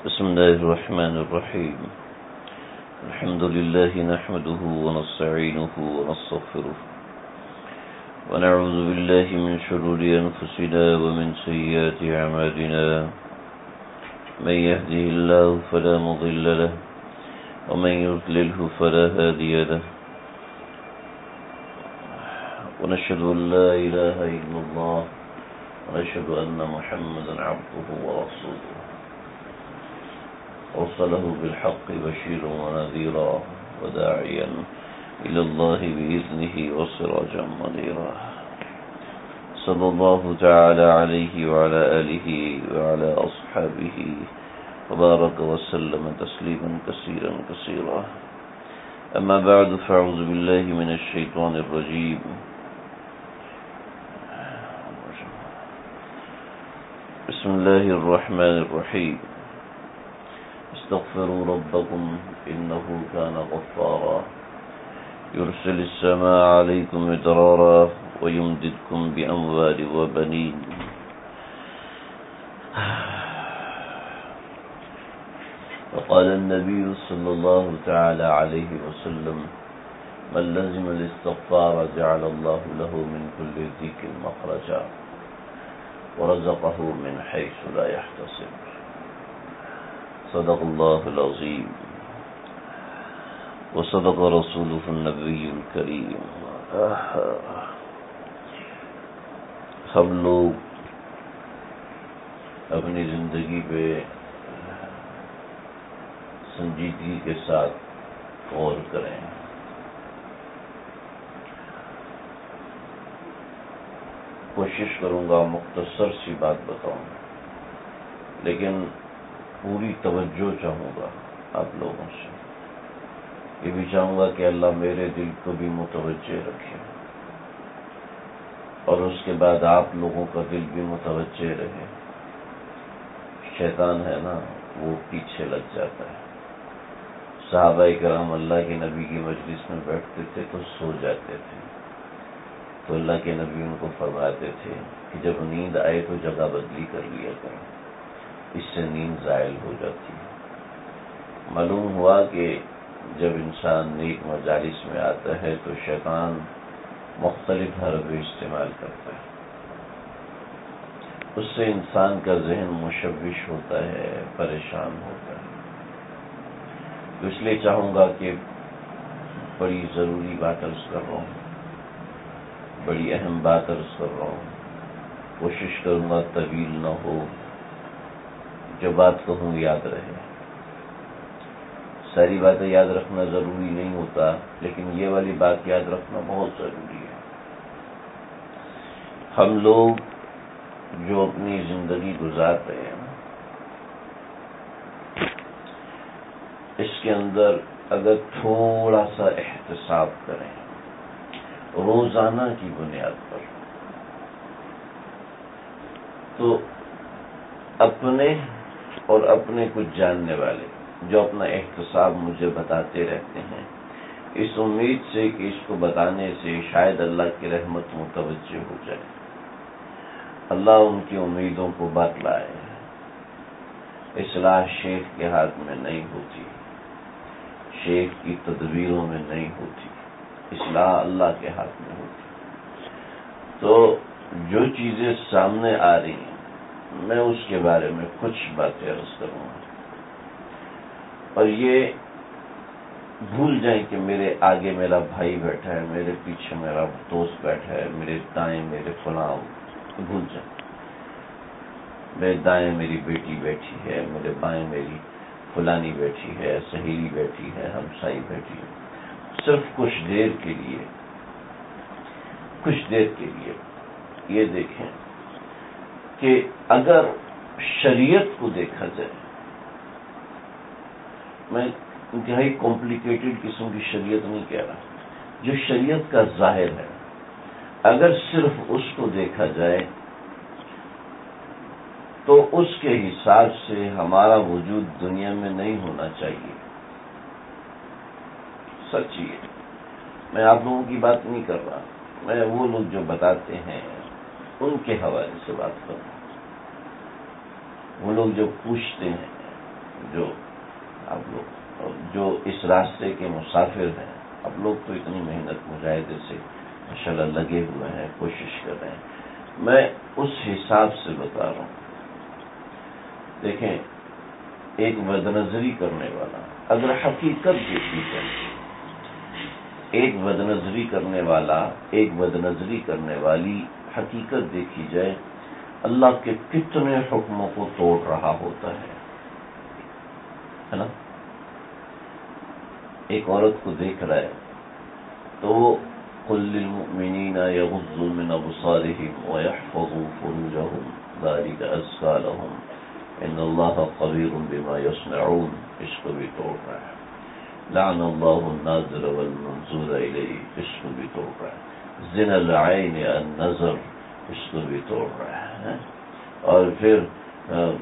بسم الله الرحمن الرحيم. الحمد لله نحمده ونستعينه ونستغفره ونعوذ بالله من شرور أنفسنا ومن سيئات أعمالنا. من يهده الله فلا مضل له ومن يضلله فلا هادي له. ونشهد أن لا إله إلا الله ونشهد أن محمدا عبده ورسوله أرسله بالحق بشيرا ونذيرا وداعيا إلى الله بإذنه وسراجا منيرا. صلى الله تعالى عليه وعلى آله وعلى أصحابه وبارك وسلم تسليما كثيرا كثيرا. أما بعد فأعوذ بالله من الشيطان الرجيم. بسم الله الرحمن الرحيم. استغفروا ربكم إنه كان غفارا يرسل السماء عليكم مدرارا ويمددكم بأموال وبنين. وقال النبي صلى الله تعالى عليه وسلم من لزم الاستغفار جعل الله له من كل ضيق مخرجا ورزقه من حيث لا يحتسب. صدق الله العظيم وصدق رسوله النبي الكريم. ہم لوگ اپنی زندگی پہ سنجیدگی کے ساتھ غور کریں. کوشش کروں گا مختصر سی بات بتاؤں، لیکن پوری توجہ چاہوں گا آپ لوگوں سے. یہ بھی چاہوں گا کہ اللہ میرے دل کو بھی متوجہ رکھے اور اس کے بعد آپ لوگوں کا دل بھی متوجہ رہے. شیطان ہے نا، وہ پیچھے لگ جاتا ہے. صحابہ کرام اللہ کے نبی کی مجلس میں بیٹھتے تھے تو سو جاتے تھے، تو اللہ کے نبی ان کو فرماتے تھے کہ جب نیند آئے تو جگہ بدلی کر لیا کرو، اس سے نیند زائل ہو جاتی ہے. معلوم ہوا کہ جب انسان نیک مجالس میں آتا ہے تو شیطان مختلف حربے استعمال کرتا ہے. اس سے انسان کا ذہن مشوش ہوتا ہے، پریشان ہوتا ہے. تو اس لیے چاہوں گا کہ بڑی ضروری بات عرض کر رہا ہوں، بڑی اہم بات عرض کر رہا ہوں. کوشش کروں گا طویل نہ ہو، جو بات کہوں یاد رہے. ساری باتیں یاد رکھنا ضروری نہیں ہوتا، لیکن یہ والی بات یاد رکھنا بہت ضروری ہے. ہم لوگ جو اپنی زندگی گزارتے ہیں اس کے اندر اگر تھوڑا سا احتساب کریں روزانہ کی بنیاد پر، تو اپنے اور اپنے کچھ جاننے والے جو اپنا احتساب مجھے بتاتے رہتے ہیں، اس امید سے کہ اس کو بتانے سے شاید اللہ کی رحمت متوجہ ہو جائے، اللہ ان کی امیدوں کو بتلائے. اصلاح شیخ کے ہاتھ میں نہیں ہوتی، شیخ کی تدبیروں میں نہیں ہوتی، اصلاح اللہ کے ہاتھ میں ہوتی. تو جو چیزیں سامنے آ رہی ہیں میں اس کے بارے میں کچھ باتیں عرض کروں گا، اور یہ بھول جائیں کہ میرے آگے میرا بھائی بیٹھا ہے، میرے پیچھے میرا دوست بیٹھا ہے، میرے دائیں میرے فلاں، بھول جائیں. میرے دائیں میری بیٹی بیٹھی ہے، میرے بائیں میری فلانی بیٹھی ہے، سہیلی بیٹھی ہے، ہمسائی بیٹھی ہے. صرف کچھ دیر کے لیے یہ دیکھیں کہ اگر شریعت کو دیکھا جائے، میں انتہائی کمپلیکیٹڈ قسم کی شریعت نہیں کہہ رہا، جو شریعت کا ظاہر ہے، اگر صرف اس کو دیکھا جائے تو اس کے حساب سے ہمارا وجود دنیا میں نہیں ہونا چاہیے. سچی ہے، میں آپ لوگوں کی بات نہیں کر رہا، میں وہ لوگ جو بتاتے ہیں ان کے حوالے سے بات کر رہا ہوں. وہ لوگ جو پوچھتے ہیں جو آپ لوگ جو اس راستے کے مسافر ہیں، اب لوگ تو اتنی محنت مجاہدے سے ماشاءاللہ لگے ہوئے ہیں، کوشش کر رہے ہیں، میں اس حساب سے بتا رہا ہوں۔ دیکھیں، ایک بدنظری کرنے والا اگر حقیقت دیکھی جائے، ایک بدنظری کرنے والی حقیقت دیکھی جائے، اللہ کے کتنے حکموں کو توڑ رہا ہوتا ہے نا؟ ایک عورت کو دیکھ رہا ہے تو وہ قل للمؤمنین یغضوا من ابصارهم ويحفظوا فروجهم ذلك ازکى لهم ان اللہ خبیر بما یصنعون، اس کو بھی توڑ رہا ہے۔ لعن اللہ الناظر والمنظور الیہ، اس کو بھی توڑ رہا ہے۔ زنا العین النظر، اس کو بھی توڑ رہا ہے۔ اور پھر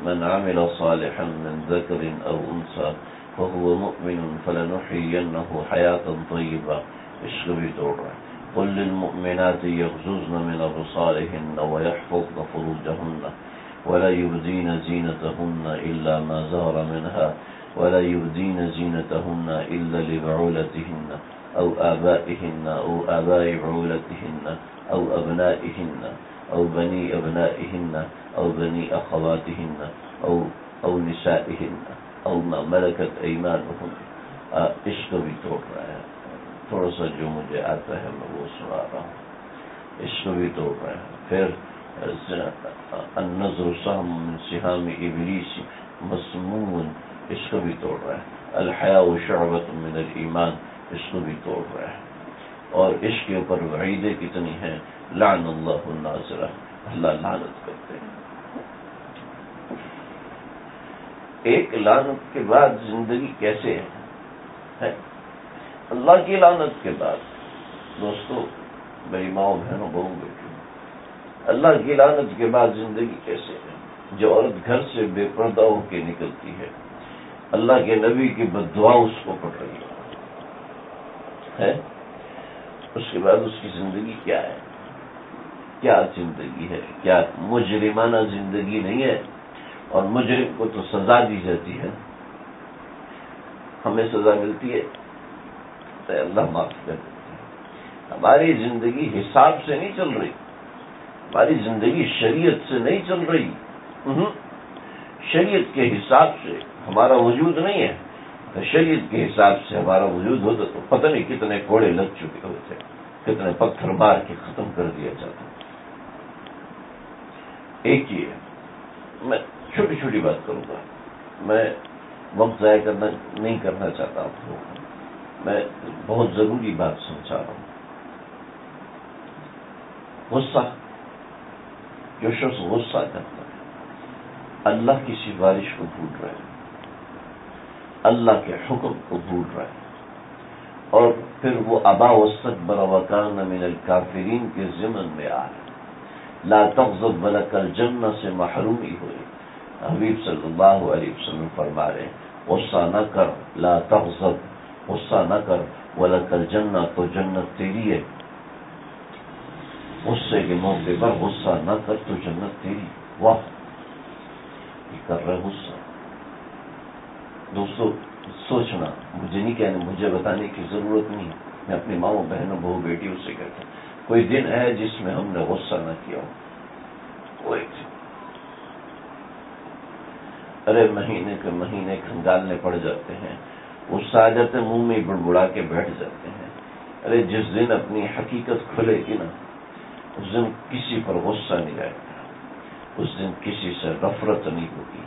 من عمل صالحا من ذکر او انثى فهو مؤمن فلنحيينه حیاتا طیبہ، اس کو بھی توڑ رہا ہے۔ قل للمؤمنات یغضضن من ابصارهن ويحفظن فروجهن ولا يبدين زينتهن إلا ما ظهر منها ولا يبدين زينتهن إلا لبعولتهن أو آبائهن أو آباء بعولتهن أو أبنائهن أو بني أبنائهن أو بني أخواتهن أو نسائهن أو ما ملكت أيمانهن، اس کو بھی توڑ رہا ہے۔ تھوڑا سا جو مجھے آتا ہے میں وہ سنا رہا ہوں، اس کو بھی توڑ رہا ہے۔ پھر النظر سهم من سهام ابلیس مسموم، اس کو بھی توڑ رہا ہے۔ الحیاء شعبۃ من الایمان، اس کو بھی توڑ رہا ہے۔ اور اس کے اوپر وعیدیں کتنی ہیں، لعن اللہ الناظرہ، اللہ لعنت کرتے ہیں۔ ایک لعنت کے بعد زندگی کیسے ہے؟ اللہ کی لعنت کے بعد دوستو، میری ماں بہنوں بہو بیٹھوں، اللہ کی لعنت کے بعد زندگی کیسے ہے؟ جو عورت گھر سے بے پردہ ہو کے نکلتی ہے، اللہ کے نبی کی بد دعا اس کو پڑ رہی ہے، اس کے بعد اس کی زندگی کیا ہے؟ کیا زندگی ہے؟ کیا مجرمانہ زندگی نہیں ہے؟ اور مجرم کو تو سزا دی جاتی ہے، ہمیں سزا ملتی ہے تو اللہ معاف کر دیتے ہیں۔ ہماری زندگی حساب سے نہیں چل رہی، ہماری زندگی شریعت سے نہیں چل رہی، شریعت کے حساب سے ہمارا وجود نہیں ہے۔ تو شریعت کے حساب سے ہمارا وجود ہوتا تو پتہ نہیں کتنے کوڑے لگ چکے ہوتے، کتنے پتھر مار کے ختم کر دیا جاتا۔ ایک ہی ہے، میں چھوٹی چھوٹی بات کروں گا، میں وقت ضائع نہیں کرنا چاہتا ہوں، میں بہت ضروری بات سمجھا رہا ہوں۔ غصہ، جو شخص غصہ کرتا ہے اللہ کی سفارش کو بھول رہا ہے، اللہ کے حکم کو بھول رہا ہے، اور پھر وہ ابا واستکبر وکان من الکافرین کے ضمن میں آ رہا ہے۔ لا تغضب ولک الجنہ سے محرومی ہوئی، حبیب صلی اللہ علیہ وسلم فرما رہے ہیں غصہ نہ کر، لا تغضب، غصہ نہ کر، ولک الجنہ، تو جنت تیری ہے۔ غصے کے موقع پر غصہ نہ کر تو جنت تیری۔ واہ، یہ کر رہے غصہ۔ دوستو سوچنا، مجھے نہیں کہنا، مجھے بتانے کی ضرورت نہیں، میں اپنی ماؤں بہنوں بہو بیٹیوں سے کہتا ہوں، کوئی دن ہے جس میں ہم نے غصہ نہ کیا ہو؟ کوئی دن؟ ارے مہینے کے مہینے کھنگالنے پڑ جاتے ہیں، غصہ آ جاتے ہیں، منہ میں بڑبڑا کے بیٹھ جاتے ہیں۔ ارے جس دن اپنی حقیقت کھلے گی نا، اس دن کسی پر غصہ نہیں آئے گا، اس دن کسی سے نفرت نہیں ہوگی،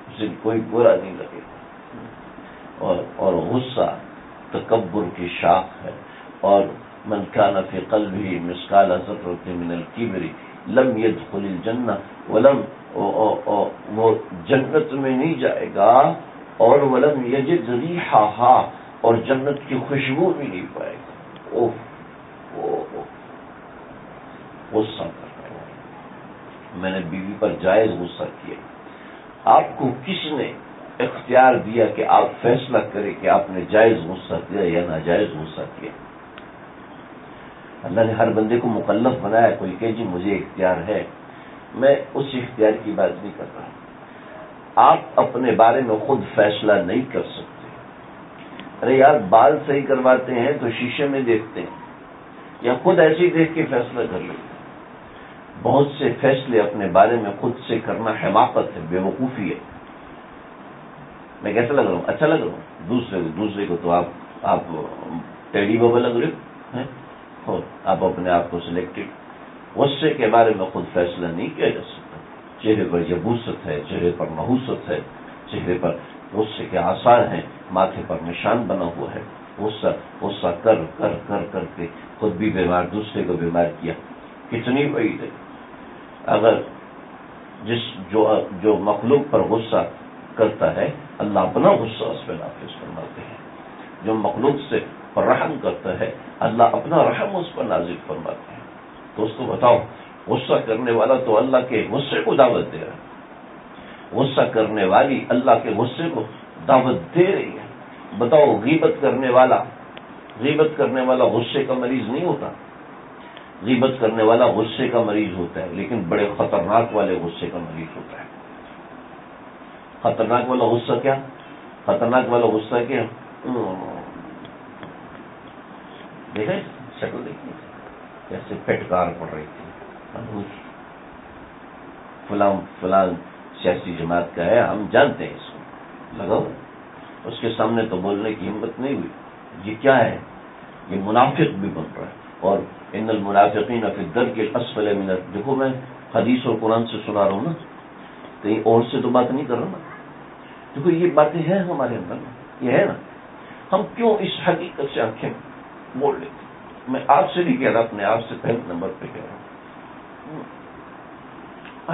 اس دن کوئی برا نہیں لگے گا۔ اور غصہ تکبر کی شاخ ہے، اور من کان فی قلبہ مثقال ذرۃ من الکبر لم يدخل الجنہ ولم، وہ جنت میں نہیں جائے گا، اور ولم یجد ریحہا، اور جنت کی خوشبو بھی نہیں پائے گا۔ غصہ کرنے والا، میں نے بیوی پر جائز غصہ کیا۔ آپ کو کس نے اختیار دیا کہ آپ فیصلہ کریں کہ آپ نے جائز غصہ کیا یا ناجائز غصہ کیا؟ اللہ نے ہر بندے کو مکلف بنایا، کوئی کہ جی مجھے اختیار ہے، میں اس اختیار کی بات نہیں کر رہا۔ آپ اپنے بارے میں خود فیصلہ نہیں کر سکتے. ارے یار بال صحیح کرواتے ہیں تو شیشے میں دیکھتے ہیں یا خود ایسے ہی دیکھ کے فیصلہ کر لیتے ہیں. بہت سے فیصلے اپنے بارے میں خود سے کرنا حماقت ہے، بے وقوفی ہے. میں کیسا لگ رہا ہوں؟ اچھا لگ رہا ہوں دوسرے کو تو آپ ٹیڈی بابا لگ رہے ہو، آپ اپنے آپ کو سلیکٹڈ. غصے کے بارے میں خود فیصلہ نہیں کیا جا سکتا. چہرے پر یبوست ہے، چہرے پر نحوست ہے، چہرے پر غصے کے آثار ہیں، ماتھے پر نشان بنا ہوا ہے. غصہ کر کر کر کر کے خود بھی بیمار، دوسرے کو بیمار کیا. کتنی بعید ہے. اگر جو مخلوق پر غصہ کرتا ہے اللہ اپنا غصہ اس پہ نافذ فرماتے ہیں. جو مخلوق سے رحم کرتا ہے اللہ اپنا رحم اس پر نازل فرماتے ہیں. تو اس کو بتاؤ، غصہ کرنے والا تو اللہ کے غصے کو دعوت دے رہا ہے. غصہ کرنے والی اللہ کے غصے کو دعوت دے رہی ہے. بتاؤ غیبت کرنے والا غصے کا مریض نہیں ہوتا. غیبت کرنے والا غصے کا مریض ہوتا ہے، لیکن بڑے خطرناک والے غصے کا مریض ہوتا ہے. خطرناک والا غصہ کیا؟ خطرناک والا غصہ کیا؟ دیکھیں شکل دیکھیے جیسے پھٹکار پڑ رہی تھی. فلاں سیاسی جماعت کا ہے، ہم جانتے ہیں اس کو، لگاؤ. اس کے سامنے تو بولنے کی ہمت نہیں ہوئی. یہ کیا ہے؟ یہ منافق بھی بن رہا ہے. اور ان المنافقین فی الدرک الاسفل من النار. دیکھو میں حدیث اور قرآن سے سنا رہا ہوں نا، کہیں اور سے تو بات نہیں کر رہا نا. دیکھو یہ باتیں ہیں ہمارے اندر، یہ ہے نا. ہم کیوں اس حقیقت سے آنکھیں موڑ لیتے؟ میں آپ سے نہیں کہہ رہا، اپنے آپ سے پہلے نمبر پہ کہہ رہا ہوں.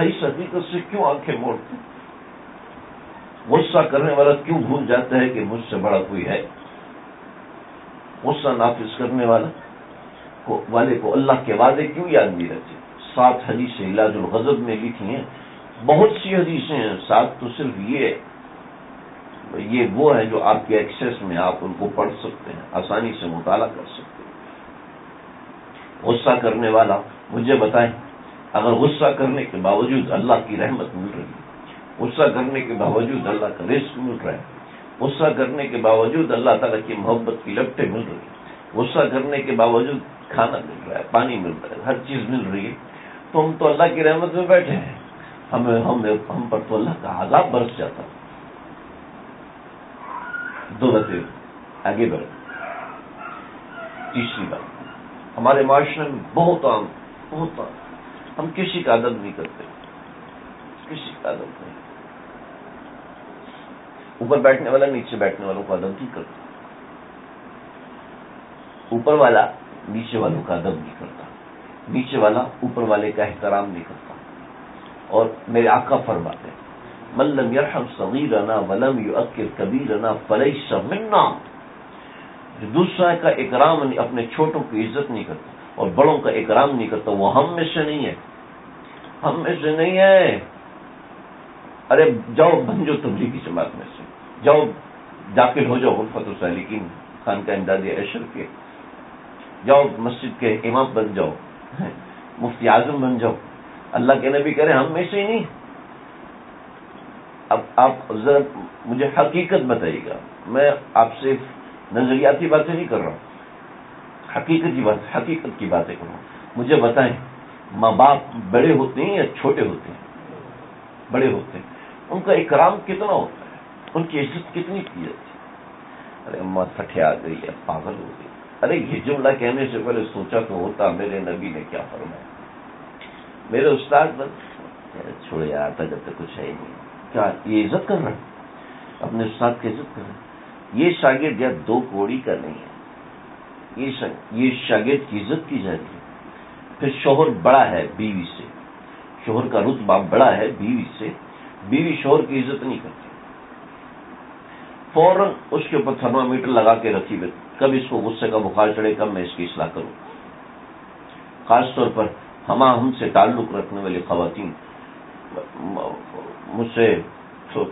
اس حقیقت سے کیوں آنکھیں موڑتے؟ غصہ کرنے والا کیوں بھول جاتا ہے کہ مجھ سے بڑا کوئی ہے؟ غصہ نافذ کرنے والے کو اللہ کے وعدے کیوں یاد نہیں رہتے؟ 7 حدیثیں علاج الغضب میں لکھی ہیں. بہت سی حدیثیں ہیں، 7 تو صرف یہ وہ ہے جو آپ کے ایکسیس میں، آپ ان کو پڑھ سکتے ہیں، آسانی سے مطالعہ کر سکتے ہیں. غصہ کرنے والا مجھے بتائیں، اگر غصہ کرنے کے باوجود اللہ کی رحمت مل رہی ہے، غصہ کرنے کے باوجود اللہ کا رزق مل رہا ہے، غصہ کرنے کے باوجود اللہ تعالیٰ کی محبت کی لپٹیں مل رہی ہیں، غصہ کرنے کے باوجود کھانا مل رہا ہے، پانی مل رہا ہے، ہر چیز مل رہی ہے، تو ہم تو اللہ کی رحمت میں بیٹھے ہیں. ہم پر تو اللہ کا عذاب برس جاتا. 2 باتیں آگے بڑھ. تیسری بات، ہمارے معاشرے میں بہت عام ہم کسی کا ادب نہیں کرتے. کسی کا ادب نہیں. اوپر بیٹھنے والا نیچے بیٹھنے والوں کا ادب نہیں کرتا. اوپر والا نیچے والوں کا ادب نہیں کرتا. نیچے والا اوپر والے کا احترام نہیں کرتا. اور میرے آقا فرماتے ہیں من لم یرحم صغیرنا ولم یؤکر کبیرنا فلیس منا. جو دوسرا کا اکرام نہیں، اپنے چھوٹوں کی عزت نہیں کرتا اور بڑوں کا اکرام نہیں کرتا، وہ ہم میں سے نہیں ہے. ہم میں سے نہیں ہے. ارے جاؤ بن جاؤ تبلیغی جماعت میں سے، جاؤ داخل ہو جاؤ غرفت السالکین خانقاہ امداد اشرف کے، جاؤ مسجد کے امام بن جاؤ، مفتی اعظم بن جاؤ. اللہ کے نبی کہہ رہے ہیں ہم میں سے ہی نہیں. اب آپ ذرا مجھے حقیقت بتائیے گا. میں آپ سے نظریاتی باتیں نہیں کر رہا ہوں، حقیقت کی باتیں کر رہا ہوں. مجھے بتائیں ماں باپ بڑے ہوتے ہیں یا چھوٹے ہوتے ہیں؟ بڑے ہوتے ہیں. ان کا اکرام کتنا ہوتا ہے؟ ان کی عزت کتنی کی جاتی ہے؟ ارے اماں سٹھیا گئی ہے، پاگل ہو گئی. ارے یہ جملہ کہنے سے پہلے سوچا تو ہوتا میرے نبی نے کیا فرمایا. میرے استاد بس چھوڑے یار تک کچھ ہے ہی نہیں. کیا یہ عزت کر رہا ہے؟ اپنے استاد کی عزت کر رہا ہے. یہ شاگرد یا 2 کوڑی کا نہیں ہے. یہ شاگرد کی عزت کی جا رہی ہے. پھر شوہر بڑا ہے بیوی سے، شوہر کا رتبہ بڑا ہے بیوی سے، بیوی شوہر کی عزت نہیں کرتی. فوراً اس کے اوپر تھرمامیٹر لگا کے رکھی ہوئے، کب اس کو غصے کا بخار چڑھے، کب میں اس کی اصلاح کروں. خاص طور پر ہم سے تعلق رکھنے والی خواتین، مجھ سے تو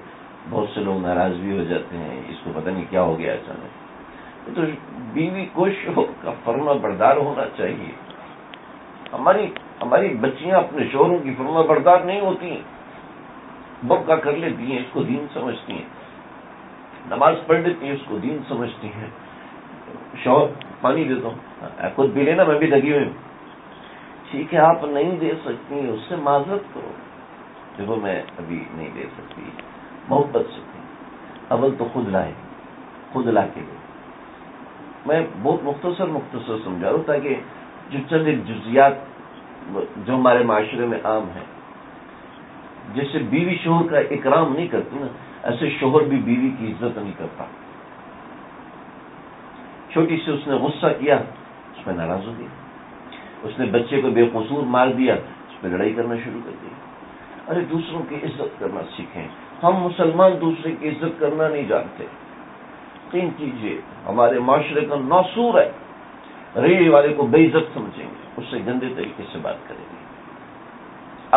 بہت سے لوگ ناراض بھی ہو جاتے ہیں، اس کو پتہ نہیں کیا ہو گیا اچانک. تو بیوی کو شوہر کا فرما بردار ہونا چاہیے. ہماری بچیاں اپنے شوہروں کی فرما بردار نہیں ہوتی ہیں. برقع کر لیتی ہیں، اس کو دین سمجھتی ہیں، نماز پڑھ لیتی ہیں، اس کو دین سمجھتی ہیں، شوہر پانی دیتا ہوں، خود بھی لینا، میں بھی لگی ہوئی ہوں، ٹھیک ہے آپ نہیں دے سکتی، اس سے معذرت کرو، دیکھو میں ابھی نہیں دے سکتی، محبت سے اول تو خود لائے، خود لا کے دے. میں بہت مختصر سمجھا رہا ہوں تاکہ جو چند جزیات جو ہمارے معاشرے میں عام ہیں، جیسے بیوی شوہر کا اکرام نہیں کرتی نا، ایسے شوہر بھی بیوی کی عزت نہیں کرتا. چھوٹی سی اس نے غصہ کیا، اس پہ ناراض ہو گیا، اس نے بچے کو بے قصور مار دیا، اس پہ لڑائی کرنا شروع کر دی. ارے دوسروں کی عزت کرنا سیکھیں. ہم مسلمان دوسرے کی عزت کرنا نہیں جانتے. تین چیزیں ہمارے معاشرے کا ناصور ہے. ریڑھی والے کو بے عزت سمجھیں گے، اس سے گندے طریقے سے بات کریں گے،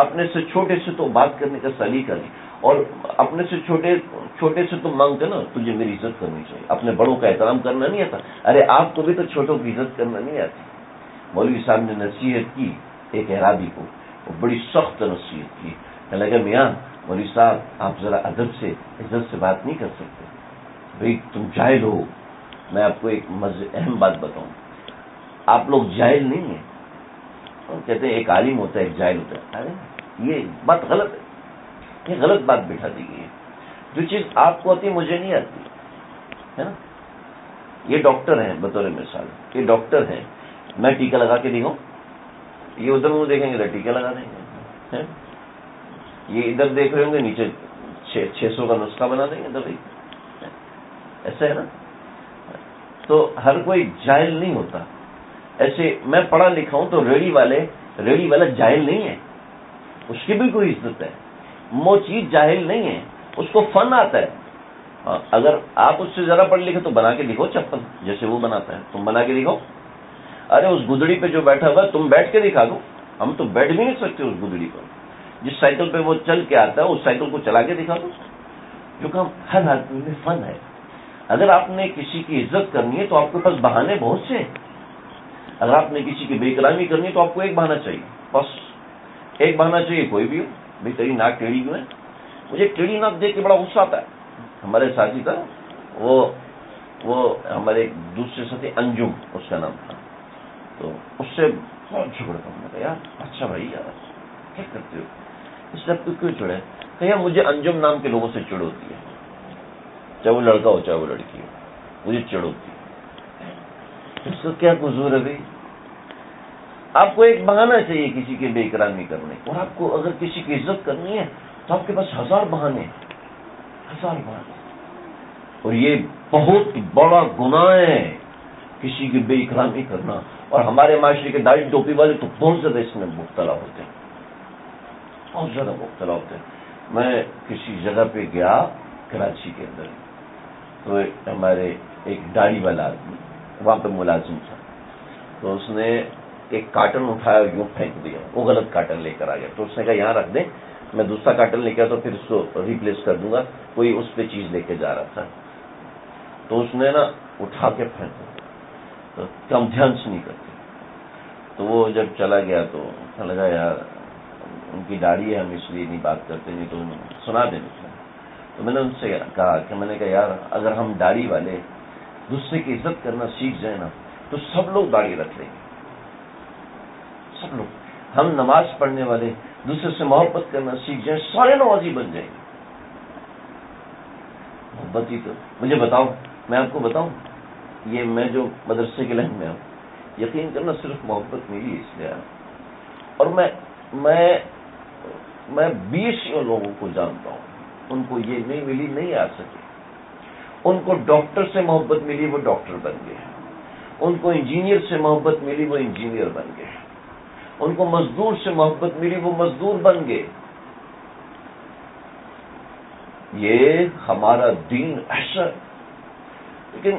اپنے سے چھوٹے سے تو بات کرنے کا سلیقہ نہیں، اور اپنے سے چھوٹے سے تم مانگتے نا تجھے میری عزت کرنی چاہیے، اپنے بڑوں کا احترام کرنا نہیں آتا. ارے آپ کو بھی تو چھوٹوں کی عزت کرنا نہیں آتی. مولوی صاحب نے نصیحت کی ایک اعرابی کو، وہ بڑی سخت نصیحت کی. کہنے لگا میاں مولوی صاحب آپ ذرا ادب سے عزت سے بات نہیں کر سکتے، بھئی تم جاہل ہو. میں آپ کو ایک اہم بات بتاؤں، آپ لوگ جاہل نہیں ہیں. کہتے ہیں ایک عالم ہوتا ہے ایک جاہل ہوتا ہے. ارے یہ بات غلط ہے، یہ غلط بات بٹھا دی گئی ہے. جو چیز آپ کو آتی مجھے نہیں آتی ہے نا. یہ ڈاکٹر ہیں بطور مثال، یہ ڈاکٹر ہیں، میں ٹیکا لگا کے دکھاؤں، یہ ادھر منہ دیکھیں گے تو ٹیکا لگا دیں گے، یہ ادھر دیکھ رہے ہوں گے نیچے 600 کا نسخہ بنا دیں گے دوائی. ایسا ہے نا. تو ہر کوئی جاہل نہیں ہوتا. ایسے میں پڑھا لکھا ہوں تو ریڑھی والا جاہل نہیں ہے، اس کی بھی کوئی عزت ہے. وہ چیز جاہل نہیں ہے، اس کو فن آتا ہے. اگر آپ اس سے ذرا پڑھ لکھے تو بنا کے دکھو چپل جیسے وہ بناتا ہے، تم بنا کے دکھاؤ. ارے اس گدڑی پہ جو بیٹھا ہوا تم بیٹھ کے دکھا دو. ہم تو بیٹھ بھی نہیں سکتے اس گدڑی پر. جس سائیکل پہ وہ چل کے آتا ہے اس سائیکل کو چلا کے دکھا دو. جو کہ ہر آدمی میں فن ہے. اگر آپ نے کسی کی عزت کرنی ہے تو آپ کے پاس بہانے بہت سے ہیں. اگر آپ نے کسی کی بے احترامی کرنی ہے تو آپ کو ایک بہانہ چاہیے، بس ایک بہانہ چاہیے، کوئی بھی ہو. بھائی تیری ناک ٹیڑھی کیوں ہے؟ مجھے ٹیڑھی ناک دیکھ کے بڑا غصہ آتا ہے. ہمارے ساتھی تھا وہ ہمارے ایک دوسرے ساتھی انجم اس کا نام تھا، تو اس سے بہت جھگڑا تھا. میں نے کہا یار اچھا بھائی یار کیا کرتے ہو، اس سے کیوں چڑھے؟ کہ یار مجھے انجم نام کے لوگوں سے چڑ ہوتی ہے، چاہے وہ لڑکا ہو چاہے وہ لڑکی ہو، مجھے چڑ ہوتی ہے. اس کا کیا قصور ہے بھائی؟ آپ کو ایک بہانہ چاہیے کسی کی بے احترامی کرنے، اور آپ کو اگر کسی کی عزت کرنی ہے تو آپ کے پاس ہزار بہانے. اور یہ بہت بڑا گناہ ہے کسی کی بے احترامی کرنا. اور ہمارے معاشرے کے داڑھی ٹوپی والے تو بہت زیادہ اس میں مبتلا ہوتے ہیں، بہت زیادہ مبتلا ہوتے ہیں. میں کسی جگہ پہ گیا کراچی کے اندر، تو ہمارے ایک داڑھی والا آدمی وہاں پہ ملازم تھا، تو اس نے ایک کارٹن اٹھایا یوں پھینک دیا. وہ غلط کارٹن لے کر آ گیا، تو اس نے کہا یہاں رکھ دیں، میں دوسرا کارٹن لے کے آتا پھر اس کو ریپلیس کر دوں گا. کوئی اس پہ چیز لے کے جا رہا تھا، تو اس نے نا اٹھا کے پھینک دیا، تو کم دھیان سے نہیں کرتے. تو وہ جب چلا گیا تو لگا یار ان کی داڑھی ہے، ہم اس لیے نہیں بات کرتے، نہیں تو سنا دیں. تو میں نے ان سے کہا کہ میں نے کہا یار اگر ہم داڑھی والے دوسرے کی عزت کرنا سیکھ جائیں نا تو سب لوگ داڑھی رکھ لیں گے، سب لوگ. ہم نماز پڑھنے والے دوسرے سے محبت کرنا سیکھ جائیں، سارے نمازی بن جائیں گے. محبت ہی تو. مجھے بتاؤ، میں آپ کو بتاؤں، یہ میں جو مدرسے کے لائن میں ہوں، یقین کرنا صرف محبت ملی اس لیے. اور میں 20 لوگوں کو جانتا ہوں، ان کو یہ نہیں ملی، نہیں آ سکے. ان کو ڈاکٹر سے محبت ملی، وہ ڈاکٹر بن گئے. ان کو انجینئر سے محبت ملی، وہ انجینئر بن گئے. ان کو مزدور سے محبت ملی، وہ مزدور بن گئے. یہ ہمارا دین ایسا. لیکن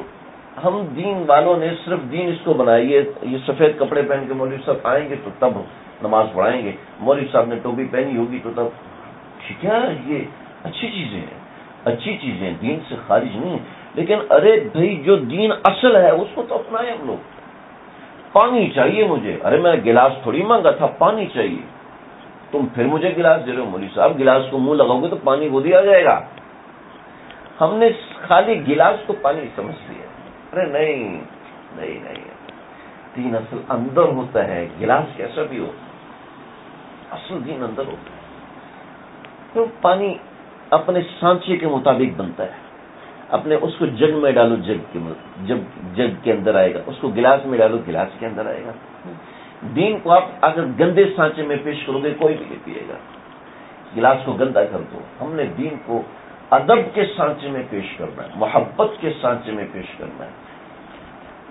ہم دین والوں نے صرف دین اس کو بنائی ہے، یہ سفید کپڑے پہن کے مولوی صاحب آئیں گے تو تب نماز پڑھائیں گے، مولوی صاحب نے ٹوپی پہنی ہوگی تو تب. ٹھیک ہے یہ اچھی چیزیں ہیں، اچھی چیزیں دین سے خارج نہیں. لیکن ارے بھائی جو دین اصل ہے اس کو تو اپنائیں ہم لوگ. پانی چاہیے مجھے، ارے میں گلاس تھوڑی مانگا تھا، پانی چاہیے. تم پھر مجھے گلاس دے رہے ہو؟ مولوی صاحب گلاس کو منہ لگاؤ گے تو پانی خود ہی آ جائے گا. ہم نے خالی گلاس کو پانی سمجھ لیا. ارے نہیں نہیں نہیں، دین اصل اندر ہوتا ہے، گلاس کیسا بھی ہو، اصل دین اندر ہوتا ہے. تو پانی اپنے سانچے کے مطابق بنتا ہے. اپنے اس کو جگ میں ڈالو، جگ کے اندر آئے گا. اس کو گلاس میں ڈالو، گلاس کے اندر آئے گا. دین کو آپ اگر گندے سانچے میں پیش کرو گے کوئی بھی نہیں پیے گا. گلاس کو گندا کر دو. ہم نے دین کو ادب کے سانچے میں پیش کرنا ہے، محبت کے سانچے میں پیش کرنا ہے.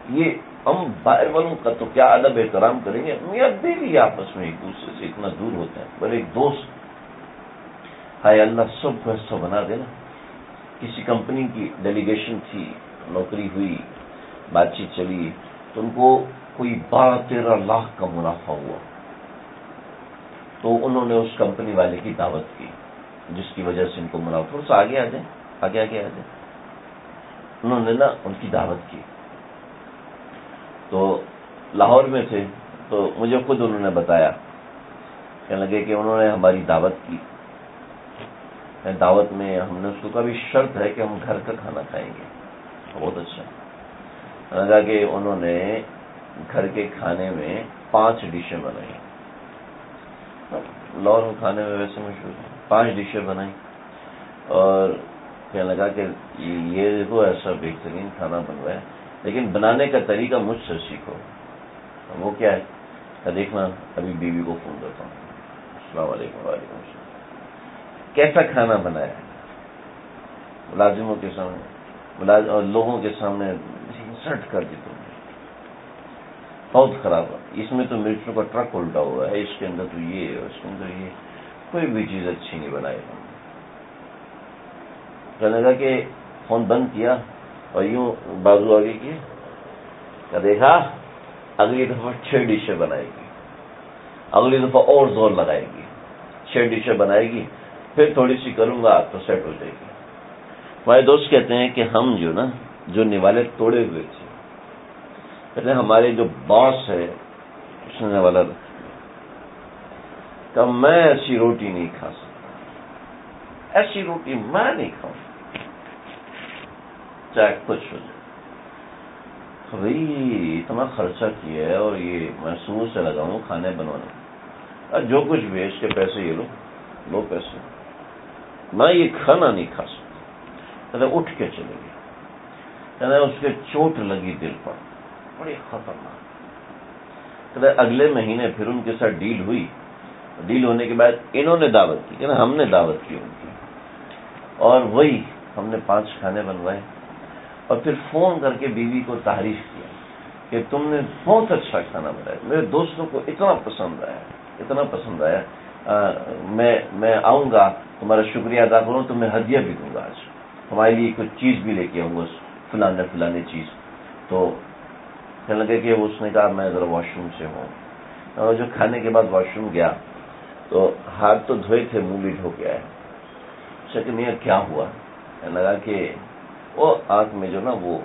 یہ ہم باہر والوں کا تو کیا ادب احترام کریں گے، میاں بیوی آپس میں ایک دوسرے سے اتنا دور ہوتے ہیں. پر ایک دوست، ہائے اللہ سب کو ایسا بنا دینا. کسی کمپنی کی ڈیلیگیشن تھی، نوکری ہوئی، بات چیت چلی، تو ان کو کوئی 12-13 لاکھ کا منافع ہوا. تو انہوں نے اس کمپنی والے کی دعوت کی جس کی وجہ سے ان کو منافع. تھوڑا سا آگے آ جائیں. انہوں نے نا ان کی دعوت کی. تو لاہور میں تھے، تو مجھے خود انہوں نے بتایا، کہنے لگے کہ انہوں نے ہماری دعوت کی. دعوت میں ہم نے اس کو کہا بھی شرط ہے کہ ہم گھر کا کھانا کھائیں گے. بہت اچھا. لگا کہ انہوں نے گھر کے کھانے میں 5 ڈشیں بنائی. لاہور کھانے میں ویسے مشہور 5 ڈشیں بنائی. اور کہنے لگا کہ یہ دیکھو ایسا بہترین کھانا بن رہا ہے، لیکن بنانے کا طریقہ مجھ سے سیکھو. وہ کیا ہے کہ دیکھنا ابھی بیوی کو فون کرتا ہوں. السلام علیکم. وعلیکم السلام. کیسا کھانا بنایا ہے؟ ملازموں کے سامنے اور لوگوں کے سامنے انسلٹ کر دی. تم بہت خراب ہے. اس میں تو مرچوں کا ٹرک الٹا ہوا ہے، اس کے اندر تو یہ ہے، اس کے اندر یہ. کوئی بھی چیز اچھی نہیں بنائی. کہنے لگا کہ فون بند کیا اور یوں بازو آگے کی کہ دیکھا اگلی دفعہ 6 ڈشیں بنائے گی، اگلی دفعہ اور زور لگائے گی، 6 ڈشیں بنائے گی، پھر تھوڑی سی کروں گا تو سیٹ ہو جائے گی. ہمارے دوست کہتے ہیں کہ ہم جو نوالے توڑے ہوئے تھے، کہتے ہیں ہمارے جو باس ہے اس نے نوالا کہ میں ایسی روٹی نہیں کھا سکتا، ایسی روٹی میں نہیں کھاؤں چاہے کچھ ہو جائے. بھائی اتنا خرچہ کیا ہے اور یہ میں شروع سے لگاؤں کھانے بنوانے، جو کچھ بھی ہے اس کے پیسے یہ لو پیسے، میں یہ کھانا نہیں کھا سکتا. کہتے اٹھ کے چلے گئے. کہتے اس کے چوٹ لگی دل پر بڑی خطرناک. کہتے اگلے مہینے پھر ان کے ساتھ ڈیل ہوئی. ڈیل ہونے کے بعد انہوں نے دعوت کی، کہتے ہم نے دعوت کی ان کی، اور وہی ہم نے 5 کھانے بنوائے. اور پھر فون کر کے بیوی کو تعریف کیا کہ تم نے بہت اچھا کھانا بنایا، میرے دوستوں کو اتنا پسند آیا. میں آؤں گا تمہارا شکریہ ادا کروں تو میں ہدیہ بھی دوں گا، آج ہمارے لیے کچھ چیز بھی لے کے آؤں گا، فلانے چیز. تو کہنے لگے کہ اس نے کہا میں ذرا واش روم سے ہوں. اور جو کھانے کے بعد واش روم گیا تو ہاتھ تو دھوئے تھے، منہ بھی دھو کے آیا. کہ میاں کیا ہوا؟ کہنے لگا کہ وہ آنکھ میں جو نا وہ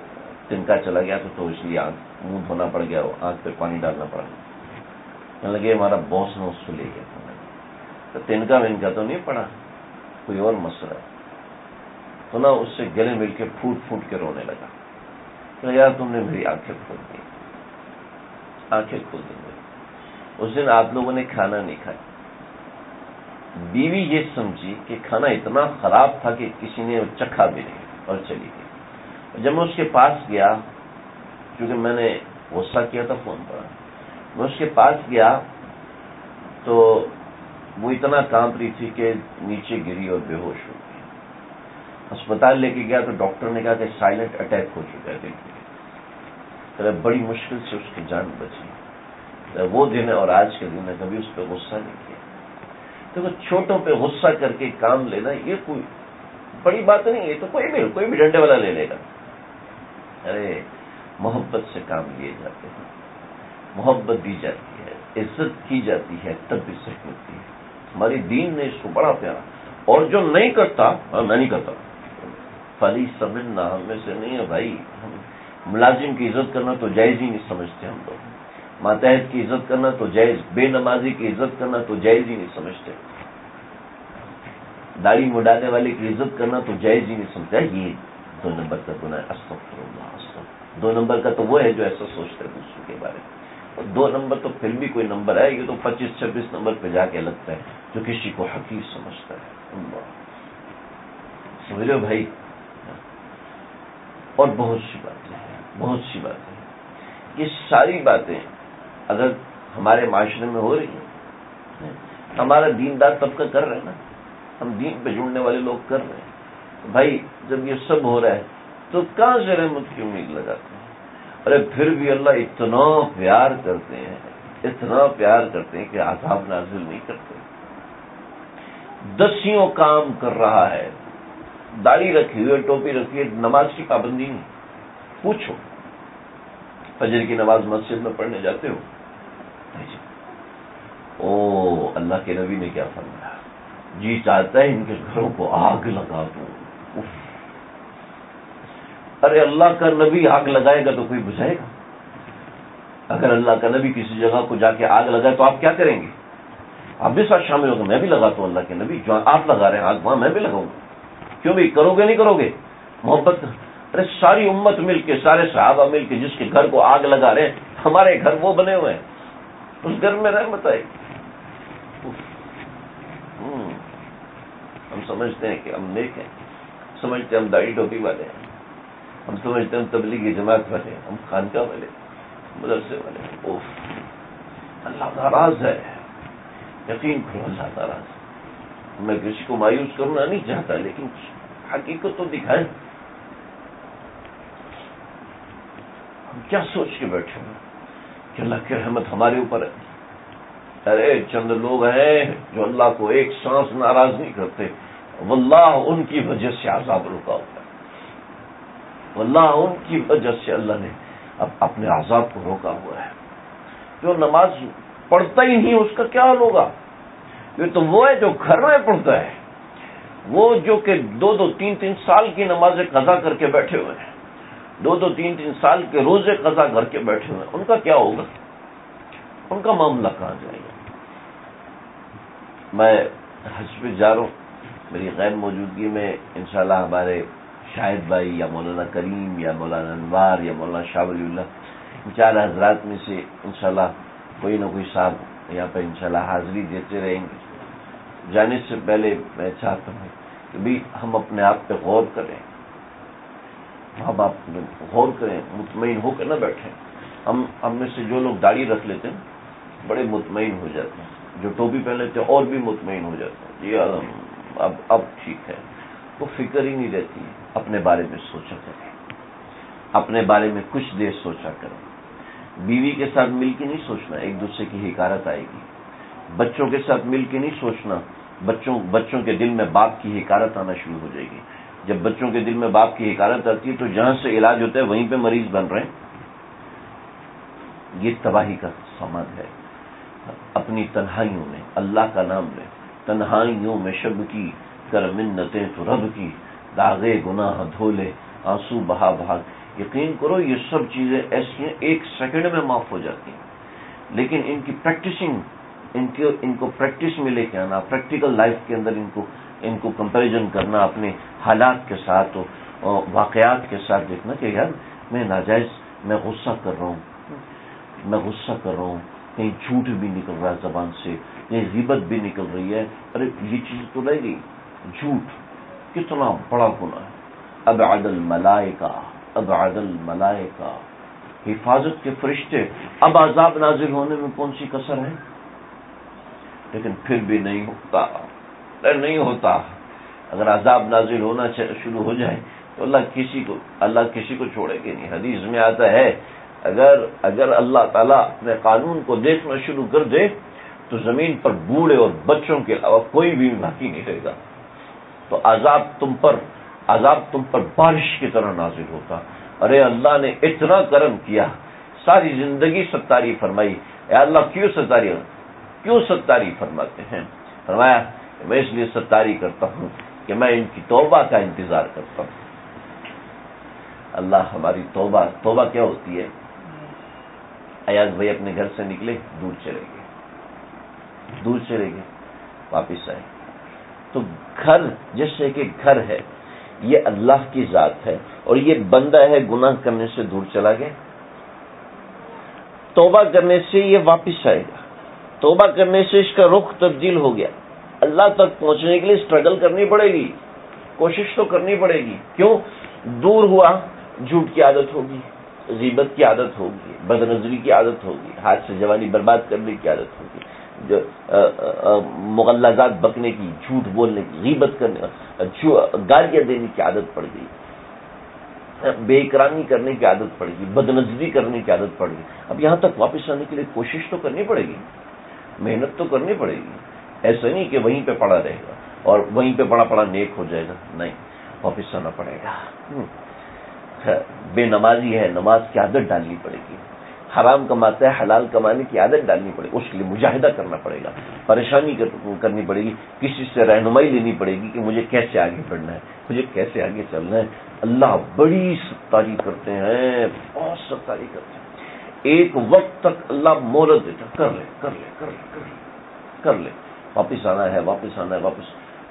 تنکا چلا گیا تو اس لیے منہ دھونا پڑ گیا، آنکھ پہ پانی ڈالنا پڑ گیا. کہنے لگے ہمارا باس نے اس کو لے گیا. تو تنکا ونکا تو نہیں پڑا، کوئی اور مسئلہ ہے. تو نا اس سے گلے مل کے پھوٹ کے رونے لگا کہ یار تم نے میری آنکھیں کھول دی. اس دن آپ لوگوں نے کھانا نہیں کھایا. بیوی یہ سمجھی کہ کھانا اتنا خراب تھا کہ کسی نے چکھا بھی نہیں اور چلی گئی. جب میں اس کے پاس گیا، کیونکہ میں نے غصہ کیا تھا فون پر، میں اس کے پاس گیا تو وہ اتنا کانپ رہی تھی کہ نیچے گری اور بے ہوش ہو گئی. اسپتال لے کے گیا تو ڈاکٹر نے کہا کہ سائلنٹ اٹیک ہو چکا ہے دل پہ. بڑی مشکل سے اس کی جان بچی. وہ دن ہے اور آج کے دن ہے، کبھی اس پہ غصہ نہیں کیا. تو چھوٹوں پہ غصہ کر کے کام لینا یہ کوئی بڑی بات نہیں ہے. تو کوئی بھی ڈنڈے والا لے لے گا. ارے محبت سے کام لیے جاتے ہیں، محبت دی جاتی ہے، عزت کی جاتی ہے، تب عزت ملتی ہے. ہماری دین نے اس کو بڑا پیارا. اور جو نہیں کرتا میں نہیں کرتا، فلی سمجھنا ہم میں سے نہیں ہے بھائی. ہم ملازم کی عزت کرنا تو جائز ہی نہیں سمجھتے ہم لوگ. ماتحت کی عزت کرنا تو جائز، بے نمازی کی عزت کرنا تو جائز ہی نہیں سمجھتے، داڑھی مڈانے والے کی عزت کرنا تو جائز ہی نہیں سمجھتا. یہ 2 نمبر کا گناہ ہے. استغفر اللہ، استغفر. 2 نمبر کا تو وہ ہے جو ایسا سوچتا ہے دوسروں کے بارے میں. اور 2 نمبر تو پھر بھی کوئی نمبر ہے، یہ تو 25-26 نمبر پہ جا کے لگتا ہے جو کسی کو حقیر سمجھتا ہے. اللہ سمجھ رہے ہو بھائی؟ اور بہت سی باتیں ہیں، بہت سی باتیں ہیں. یہ ساری باتیں اگر ہمارے معاشرے میں ہو رہی ہیں، ہمارا دیندار طبقہ کر رہے ہیں نا، ہم دین پہ جڑنے والے لوگ کر رہے ہیں بھائی. جب یہ سب ہو رہا ہے تو کہاں سے رحمت کی امید لگاتے ہیں؟ ارے پھر بھی اللہ اتنا پیار کرتے ہیں، اتنا پیار کرتے ہیں کہ عذاب نازل نہیں کرتے. دسیوں کام کر رہا ہے، داڑھی رکھی ہوئی ہے، ٹوپی رکھی ہے، نماز کی پابندی نہیں. پوچھو فجر کی نماز مسجد میں پڑھنے جاتے ہو؟ او اللہ کے نبی نے کیا فرمایا؟ جی چاہتا ہے ان کے گھروں کو آگ لگا دوں. ارے اللہ کا نبی آگ لگائے گا تو کوئی بجھائے گا؟ اگر اللہ کا نبی کسی جگہ کو جا کے آگ لگائے تو آپ کیا کریں گے؟ آپ بھی ساتھ شامل ہوگا. میں بھی لگاتا ہوں اللہ کے نبی، جو آپ لگا رہے ہیں آگ وہاں میں بھی لگاؤں گا. کیوں بھی کرو گے نہیں کرو گے محبت؟ ارے ساری امت مل کے، سارے صحابہ مل کے جس کے گھر کو آگ لگا رہے ہیں، ہمارے گھر وہ بنے ہوئے ہیں، اس گھر میں رحمت آئے گی. ہم سمجھتے ہیں کہ ہم نیک ہیں، سمجھتے ہیں ہم داڑھی ٹوپی والے ہیں، ہم سمجھتے ہیں ہم تبلیغی جماعت والے ہیں، ہم خانقاہ والے، مدرسے والے. اوف، اللہ ناراض ہے. یقین کرو اللہ ناراض ہے. میں کسی کو مایوس کرنا نہیں چاہتا، لیکن حقیقت تو دکھائیں. ہم کیا سوچ کے بیٹھے ہیں کہ اللہ کی رحمت ہمارے اوپر ہے؟ ارے چند لوگ ہیں جو اللہ کو ایک سانس ناراض نہیں کرتے، واللہ ان کی وجہ سے عذاب رکا ہوتا ہے. واللہ ان کی وجہ سے اللہ نے اپنے عذاب کو روکا ہوا ہے. جو نماز پڑھتا ہی نہیں اس کا کیا حال ہوگا؟ یہ تو وہ ہے جو گھر میں پڑھتا ہے، وہ جو کہ 2-3 سال کی نمازیں قضا کر کے بیٹھے ہوئے ہیں، 2-3 سال کے روزے قضا کر کے بیٹھے ہوئے ہیں. ان کا کیا ہوگا؟ ان کا معاملہ کہاں جائے گا؟ میں حج پہ جا رہا ہوں، میری غیر موجودگی میں انشاءاللہ ہمارے شاہد بھائی یا مولانا کریم یا مولانا انوار یا مولانا شاہ ولی اللہ، ان 4 حضرات میں سے انشاءاللہ کوئی نہ کوئی صاحب یہاں پہ انشاءاللہ حاضری دیتے رہیں گے. جانے سے پہلے میں چاہتا ہوں کہ بھی ہم اپنے آپ پہ غور کریں، ماں باپ پہ غور کریں، مطمئن ہو کے نہ بیٹھیں. ہم میں سے جو لوگ داڑھی رکھ لیتے ہیں بڑے مطمئن ہو جاتے ہیں، جو ٹوپی پہن لیتے ہیں اور بھی مطمئن ہو جاتے ہیں. یہ اب ٹھیک ہے، وہ فکر ہی نہیں رہتی. اپنے بارے میں سوچا کریں، اپنے بارے میں کچھ دیر سوچا کریں. بیوی کے ساتھ مل کے نہیں سوچنا، ایک دوسرے کی حکارت آئے گی. بچوں کے ساتھ مل کے نہیں سوچنا، بچوں کے دل میں باپ کی حکارت آنا شروع ہو جائے گی. جب بچوں کے دل میں باپ کی حکارت آتی ہے تو جہاں سے علاج ہوتا ہے وہیں پہ مریض بن رہے ہیں. یہ تباہی کا سامان ہے. اپنی تنہائیوں میں اللہ کا نام لیں، تنہائیوں میں شب کی کر منتیں تو رب کی، داغے گناہ دھولے آنسو بہا بہا. یقین کرو یہ سب چیزیں ایسی ہیں 1 سیکنڈ میں معاف ہو جاتی ہیں، لیکن ان کی پریکٹسنگ، ان کو پریکٹس میں لے کے آنا، پریکٹیکل لائف کے اندر ان کو کمپیریزن کرنا اپنے حالات کے ساتھ اور واقعات کے ساتھ دیکھنا کہ یار میں ناجائز، میں غصہ کر رہا ہوں، کہیں جھوٹ بھی نکل رہا ہے زبان سے، کہیں غیبت بھی نکل رہی ہے. ارے یہ چیز تو رہ گئی. جھوٹ کتنا بڑا گناہ ہے. ابعد الملائکہ، حفاظت کے فرشتے. اب عذاب نازل ہونے میں کون سی کسر ہے؟ لیکن پھر بھی نہیں ہوتا. اگر عذاب نازل ہونا شروع ہو جائے تو اللہ کسی کو چھوڑے گی نہیں. حدیث میں آتا ہے اگر اللہ تعالیٰ اپنے قانون کو دیکھنا شروع کر دے تو زمین پر بوڑھے اور بچوں کے علاوہ کوئی بھی باقی نہیں رہے گا. تو عذاب تم پر بارش کی طرح نازل ہوتا. ارے اللہ نے اتنا کرم کیا، ساری زندگی ستاری فرمائی. اے اللہ کیوں ستاری فرماتے ہیں؟ فرمایا کہ میں اس لیے ستاری کرتا ہوں کہ میں ان کی توبہ کا انتظار کرتا ہوں. اللہ ہماری توبہ کیا ہوتی ہے؟ ایاز بھائی اپنے گھر سے نکلے، دور چلے گئے، واپس آئے. تو گھر جیسے کہ گھر ہے، یہ اللہ کی ذات ہے، اور یہ بندہ ہے گناہ کرنے سے دور چلا گیا. توبہ کرنے سے یہ واپس آئے گا، توبہ کرنے سے اس کا رخ تبدیل ہو گیا. اللہ تک پہنچنے کے لیے اسٹرگل کرنی پڑے گی، کوشش تو کرنی پڑے گی. کیوں؟ دور ہوا، جھوٹ کی عادت ہوگی، غیبت کی عادت ہوگی، بد نظری کی عادت ہوگی، ہاتھ سے جوانی برباد کرنے کی عادت ہوگی، مغلظات بکنے کی، جھوٹ بولنے کی، غیبت کرنے، گالیاں دینے کی عادت پڑ گئی، بے اکرامی کرنے کی عادت پڑ گئی، بد نظری کرنے کی عادت پڑ گئی. اب یہاں تک واپس آنے کے لیے کوشش تو کرنی پڑے گی، محنت تو کرنی پڑے گی. ایسا نہیں کہ وہیں پہ پڑا رہے گا اور وہیں پہ پڑا نیک ہو جائے گا، نہیں، واپس آنا پڑے گا. بے نمازی ہے، نماز کی عادت ڈالنی پڑے گی. حرام کماتا ہے، حلال کمانے کی عادت ڈالنی پڑے گی. اس کے لیے مجاہدہ کرنا پڑے گا، پریشانی کرنی پڑے گی، کسی سے رہنمائی لینی پڑے گی کہ مجھے کیسے آگے بڑھنا ہے، مجھے کیسے آگے چلنا ہے. اللہ بڑی ستاری کرتے ہیں، بہت ستاری کرتے ہیں. ایک وقت تک اللہ مہلت دیتا، کر لے، واپس آنا ہے.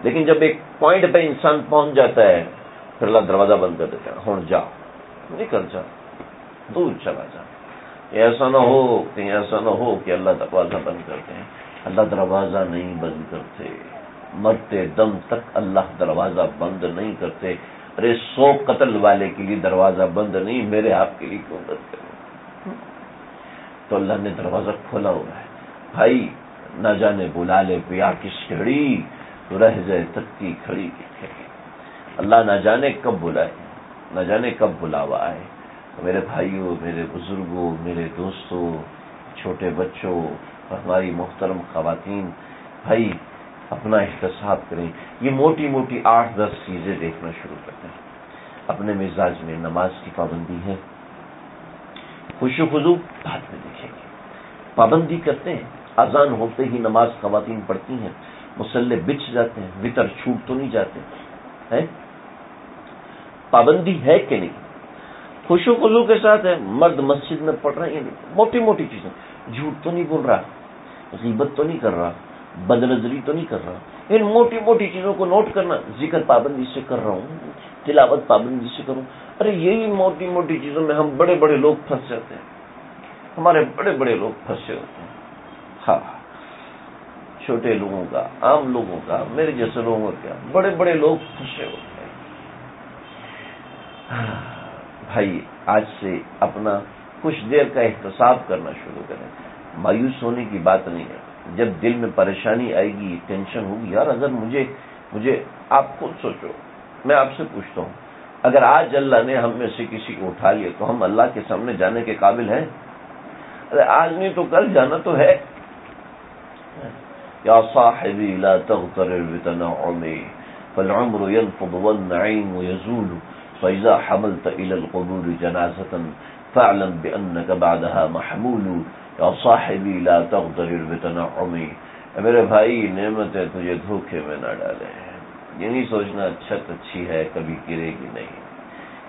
لیکن جب ایک پوائنٹ پہ انسان پہنچ جاتا ہے، پھر اللہ دروازہ بند کر دیتا ہے. ہوں جا، نکل جا، دور چلا جا. ایسا نہ ہو کہ اللہ دروازہ بند کرتے ہیں. اللہ دروازہ نہیں بند کرتے، مرتے دم تک اللہ دروازہ بند نہیں کرتے. ارے 100 قتل والے کے لیے دروازہ بند نہیں، میرے آپ کے لیے کیوں بند کریں؟ تو اللہ نے دروازہ کھولا ہوا ہے. بھائی نہ جانے بلا لے پیا کس گھڑی، تو رہ جائے تکتی کھڑی کی کھڑی. اللہ نہ جانے کب بلائے، نہ جانے کب بلاوا آئے. میرے بھائیوں، میرے بزرگوں، میرے دوستوں، چھوٹے بچوں اور ہماری محترم خواتین، بھائی اپنا احتساب کریں. یہ موٹی 8-10 چیزیں دیکھنا شروع کرتے ہیں. اپنے مزاج میں نماز کی پابندی ہے، خوشو خضوع بعد میں دیکھیں گے. پابندی کرتے ہیں، اذان ہوتے ہی نماز خواتین پڑھتی ہیں، مصلے بچھ جاتے ہیں، وتر چھوٹ تو نہیں جاتے ہیں. پابندی ہے کہ نہیں؟ خوشو خضوع کے ساتھ ہے. مرد مسجد میں پڑھ رہے ہیں، موٹی چیزیں، جھوٹ تو نہیں بول رہا، غیبت تو نہیں کر رہا، بد نظری تو نہیں کر رہا. ان موٹی چیزوں کو نوٹ کرنا. ذکر پابندی سے کر رہا ہوں، تلاوت پابندی سے کروں. ارے یہی موٹی چیزوں میں ہم بڑے لوگ پھنس جاتے ہیں. ہمارے بڑے لوگ پھنسے ہوتے ہیں. ہاں، چھوٹے لوگوں کا، عام لوگوں کا، میرے جیسے لوگوں کا، بڑے لوگ پھنسے ہوتے ہیں. بھائی آج سے اپنا کچھ دیر کا احتساب کرنا شروع کریں. مایوس ہونے کی بات نہیں ہے. جب دل میں پریشانی آئے گی، ٹینشن ہوگی، یار اگر مجھے آپ خود سوچو، میں آپ سے پوچھتا ہوں، اگر آج اللہ نے ہم میں سے کسی کو اٹھا لیا تو ہم اللہ کے سامنے جانے کے قابل ہیں؟ ارے آج نہیں تو کل جانا تو ہے. یا صاحبی لا تغترر بتنعم فالعمر ينفض والنعيم يزول فإذا حملت إلى القبور جنازة فاعلم بأنك بعدها محمول. یا صاحبی لا تغترر بتنعم، میرے بھائی نعمتیں تجھے دھوکے میں نہ ڈالے. یہ نہیں سوچنا چھت اچھی ہے کبھی گرے گی نہیں.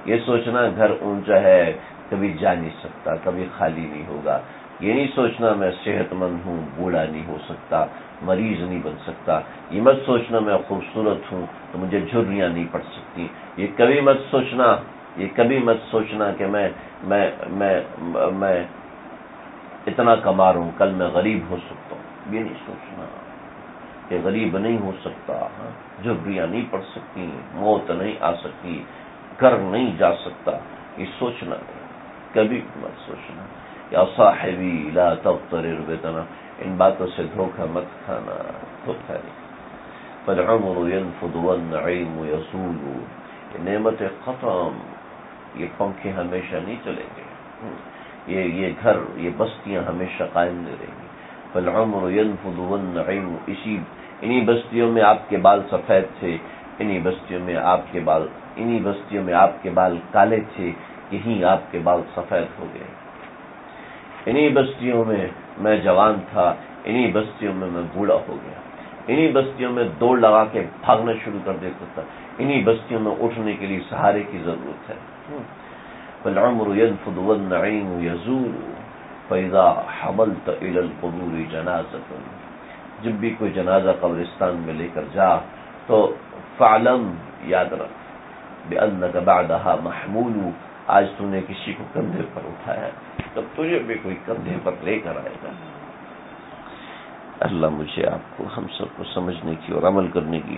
یہ سوچنا گھر اونچا ہے کبھی جا نہیں سکتا، کبھی خالی نہیں ہوگا. یہ نہیں سوچنا میں صحت مند ہوں بوڑھا نہیں ہو سکتا، مریض نہیں بن سکتا. یہ مت سوچنا میں خوبصورت ہوں تو مجھے جھریاں نہیں پڑ سکتی. یہ کبھی مت سوچنا کہ میں اتنا کما رہا ہوں کل میں غریب ہو سکتا ہوں. یہ نہیں سوچنا کہ غریب نہیں ہو سکتا، جھریاں نہیں پڑ سکتی، موت نہیں آ سکتی، گھر نہیں جا سکتا. یہ سوچنا نہیں، کبھی مت سوچنا. یا صاحبی لا تغترر بتنعم، ان باتوں سے دھوکہ مت کھانا، دھوکہ نہیں. فالعمر ينفض والنعيم يزول، یہ نعمت ختم، یہ پنکھے ہمیشہ نہیں چلیں گے، یہ گھر، یہ بستیاں ہمیشہ قائم نہیں رہیں گی. فالعمر ينفض والنعيم، انہی بستیوں میں آپ کے بال سفید تھے، انہی بستیوں میں آپ کے بال کالے تھے، یہیں آپ کے بال سفید ہو گئے. انہی بستیوں میں میں جوان تھا، انہی بستیوں میں میں بوڑھا ہو گیا. انہی بستیوں میں دوڑ لگا کے بھاگنا شروع کر دیتا تھا. انہی بستیوں میں اٹھنے کے لیے سہارے کی ضرورت ہے. فالعمر ينفض والنعيم يزول، فَإِذَا حَمَلْتَ إِلَى الْقُبُورِ جَنَازَةً، جب بھی کوئی جنازہ قبرستان میں لے کر جا تو فَعْلَمْ، یاد رکھ، بِأَنَّكَ بَعْدَهَا مَحْمُولُ، آج تو نے کسی کو کندھے پر اٹھایا، تب تجھے بھی کوئی کندھے پر لے کر آئے گا۔ اللہ مجھے آپ کو ہم سب کو سمجھنے کی اور عمل کرنے کی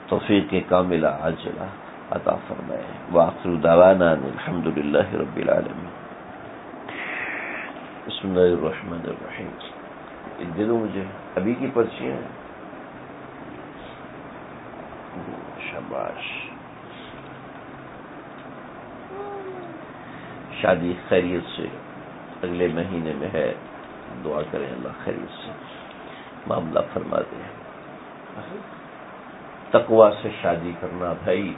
توفیق کاملہ عاجلہ عطا فرمائے۔ وآخر دعوانا الحمد للہ رب العالمین۔ بسم اللہ الرحمن الرحیم۔ دے دو مجھے ابھی کی پرچیاں ہیں، شاباش۔ شادی خیریت سے اگلے مہینے میں ہے، دعا کریں اللہ خیریت سے معاملہ فرما دے۔ تقوی سے شادی کرنا بھائی،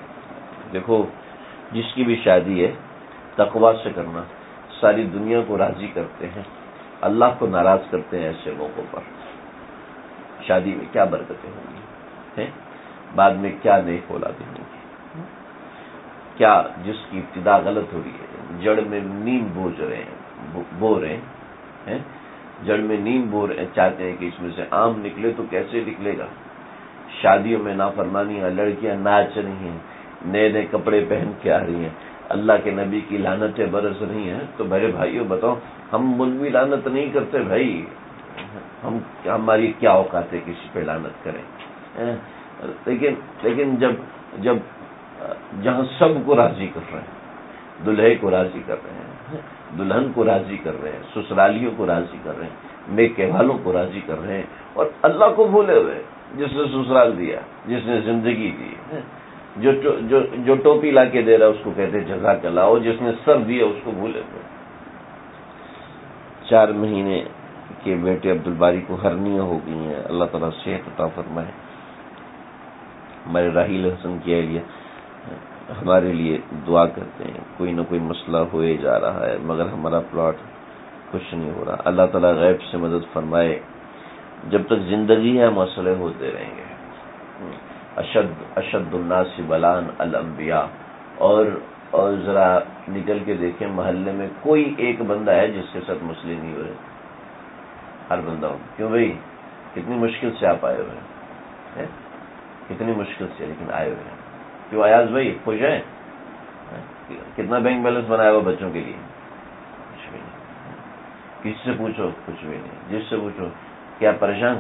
دیکھو جس کی بھی شادی ہے تقوی سے کرنا، ساری دنیا کو راضی کرتے ہیں، اللہ کو ناراض کرتے ہیں ایسے موقعوں پر۔ شادی میں کیا برکتیں ہوں گی، بعد میں کیا نیک اولادیں ہوں گی، کیا جس کی ابتدا غلط ہو رہی ہے، جڑ میں نیم بو رہے ہیں، جڑ میں نیم بو رہے ہیں، چاہتے ہیں کہ اس میں سے آم نکلے تو کیسے نکلے گا۔ شادیوں میں نافرمانیاں، لڑکیاں ناچ رہی ہیں، نئے نئے کپڑے پہن کے آ رہی ہیں، اللہ کے نبی کی لعنتیں برس رہی ہیں، تو میرے بھائیوں بتاؤ، ہم مولوی لعنت نہیں کرتے بھائی، ہماری کیا اوقات ہے کسی پہ لعنت کریں۔ لیکن جب جہاں سب کو راضی کر رہے ہیں، دلہے کو راضی کر رہے ہیں، دلہن کو راضی کر رہے ہیں، سسرالیوں کو راضی کر رہے ہیں، میکے والوں کو راضی کر رہے ہیں، اور اللہ کو بھولے ہوئے، جس نے سسرال دیا، جس نے زندگی دی، جو ٹوپی لا کے دے رہا ہے اس کو کہتے ہیں جزاک اللہ، اور جس نے سر دیا اس کو بھولے ہوئے۔ 4 مہینے کے بیٹے عبدالباری کو ہرنیاں ہو گئی ہیں، اللہ تعالیٰ صحت عطا فرمائے۔ ہمارے راحیل حسن کی اہلیہ ہمارے لیے دعا کرتے ہیں، کوئی نہ کوئی مسئلہ ہوئے جا رہا ہے مگر ہمارا پلاٹ کچھ نہیں ہو رہا۔ اللہ تعالیٰ غیب سے مدد فرمائے، جب تک زندگی ہے مسئلے ہوتے رہیں گے۔ اشد الناس بلان الانبیاء، اور ذرا نکل کے دیکھیں محلے میں کوئی ایک بندہ ہے جس کے ساتھ مسئلے نہیں ہو رہے، ہر بندہ ہو۔ کیوں بھائی؟ کتنی مشکل سے آپ آئے ہوئے ہیں، کتنی مشکل سے لیکن آئے ہوئے ہیں۔ کیوں ایاز بھائی خوش ہیں؟ کتنا بینک بیلنس بنایا ہوا بچوں کے لیے؟ کچھ بھی نہیں۔ کس سے پوچھو کچھ بھی نہیں، جس سے پوچھو کیا پریشان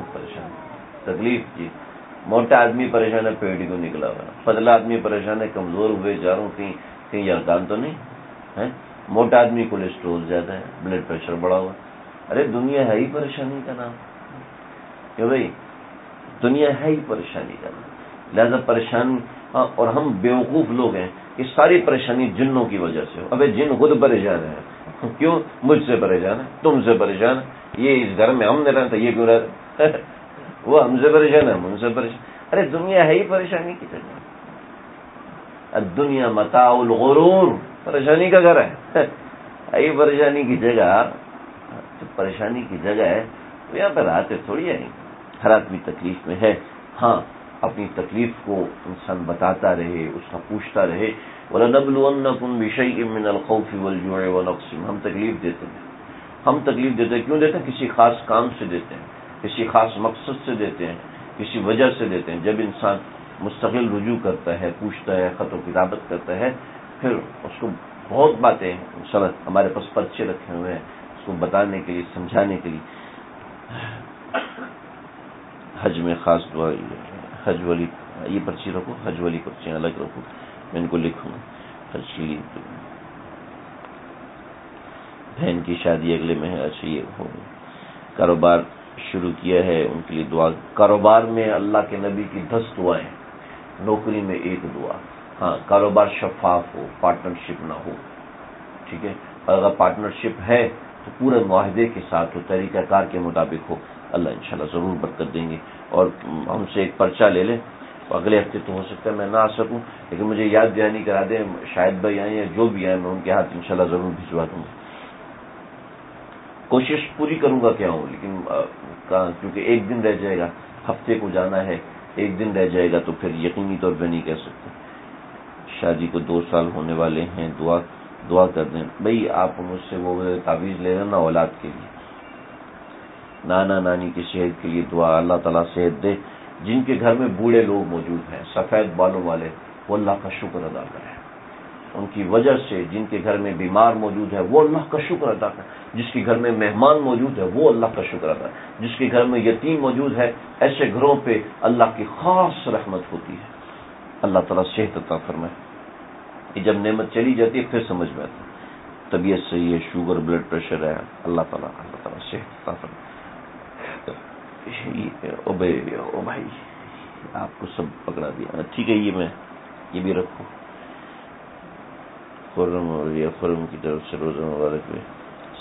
تکلیف جی۔ موٹا آدمی پریشان ہے، پیڑ کو نکلا ہوا، پتلا آدمی پریشان ہے، کمزور ہوئے جا رہا ہوں، کہیں یرکان تو نہیں ہے۔ موٹا آدمی کولیسٹرول زیادہ ہے، بلڈ پریشر بڑا ہوا۔ ارے دنیا ہے ہی پریشانی کا نام، کیوں بھائی؟ دنیا ہے ہی پریشانی کا نام، لہذا پریشانی۔ اور ہم بیوقوف لوگ ہیں کہ ساری پریشانی جنوں کی وجہ سے ہو۔ ابے جن خود پریشان ہے، کیوں؟ مجھ سے پریشان ہے، تم سے پریشان ہے، یہ اس گھر میں ہم نے رہتا یہ کیوں رہتا، وہ ہم سے پریشان ہے، ہم ان سے پریشان۔ ارے دنیا ہے ہی پریشانی کی جگہ، الدنیا متاع الغرور، پریشانی کا گھر ہے ہی پریشانی کی جگہ۔ پریشانی کی جگہ ہے تو یہاں پہ راحتیں تھوڑی آئیں گی۔ ہر آدمی تکلیف میں ہے، ہاں اپنی تکلیف کو انسان بتاتا رہے، اس کا پوچھتا رہے۔ وَلَنَبْلُوَنَّكُمْ بِشَيْءٍ مِّنَ الْخَوْفِ وَالْجُوعِ وَنَقْصٍ، ہم تکلیف دیتے ہیں، ہم تکلیف دیتے ہیں، کیوں دیتے ہیں؟ کسی خاص کام سے دیتے ہیں، کسی خاص مقصد سے دیتے ہیں، کسی وجہ سے دیتے ہیں۔ جب انسان مستقل رجوع کرتا ہے، پوچھتا ہے، خط و کتابت کرتا ہے، پھر اس کو بہت باتیں سمجھ، ہمارے پاس پرچے رکھے ہوئے ہیں اس کو بتانے کے لیے، سمجھانے کے لیے۔ حج میں خاص دعا، حج والی یہ پرچی رکھو، حج والی پرچیاں الگ رکھو، میں ان کو لکھوں گا۔ حج کی بہن کی شادی اگلے میں ہے، اچھا یہ ہو کاروبار شروع کیا ہے ان کے لیے دعا۔ کاروبار میں اللہ کے نبی کی 10 دعائیں، نوکری میں 1 دعا۔ ہاں کاروبار شفاف ہو، پارٹنرشپ نہ ہو، ٹھیک ہے، اور اگر پارٹنرشپ ہے تو پورے معاہدے کے ساتھ ہو، طریقہ کار کے مطابق ہو، اللہ انشاءاللہ ضرور برکت دیں گے۔ اور ہم سے ایک پرچہ لے لیں، اگلے ہفتے تو ہو سکتا ہے میں نہ آ سکوں، لیکن مجھے یاد دہانی کرا دیں، شاید بھائی آئیں یا جو بھی آئیں، میں ان کے ہاتھ انشاءاللہ ضرور بھجوا دوں گا۔ کوشش پوری کروں گا کیا ہوں، لیکن کیونکہ 1 دن رہ جائے گا، ہفتے کو جانا ہے، 1 دن رہ جائے گا، تو پھر یقینی طور پہ نہیں کہہ سکتے۔ شادی کو 2 سال ہونے والے ہیں، دعا دعا کر دیں بھئی آپ مجھ سے وہ تعویذ لے لینا اولاد کے لیے، نانا نانی کی صحت کے لیے دعا، اللہ تعالیٰ صحت دے۔ جن کے گھر میں بوڑھے لوگ موجود ہیں سفید بالوں والے، وہ اللہ کا شکر ادا کریں، ان کی وجہ سے جن کے گھر میں بیمار موجود ہے وہ اللہ کا شکر ادا کریں، جس کے گھر میں مہمان موجود ہے وہ اللہ کا شکر ادا کریں، جس کے گھر میں یتیم موجود ہے، ایسے گھروں پہ اللہ کی خاص رحمت ہوتی ہے۔ اللہ تعالیٰ صحت عطا فرمائے۔ کہ جب نعمت چلی جاتی ہے پھر سمجھ میں آتا ہے، طبیعت صحیح ہے، شوگر بلڈ پریشر ہے، اللہ تعالیٰ صحت عطا فرمائے۔ او بھائی آپ کو سب پکڑا دیا، ٹھیک ہے یہ بھی رکھو۔ خرم اور یہ خرم کی طرف سے روزہ مبارک میں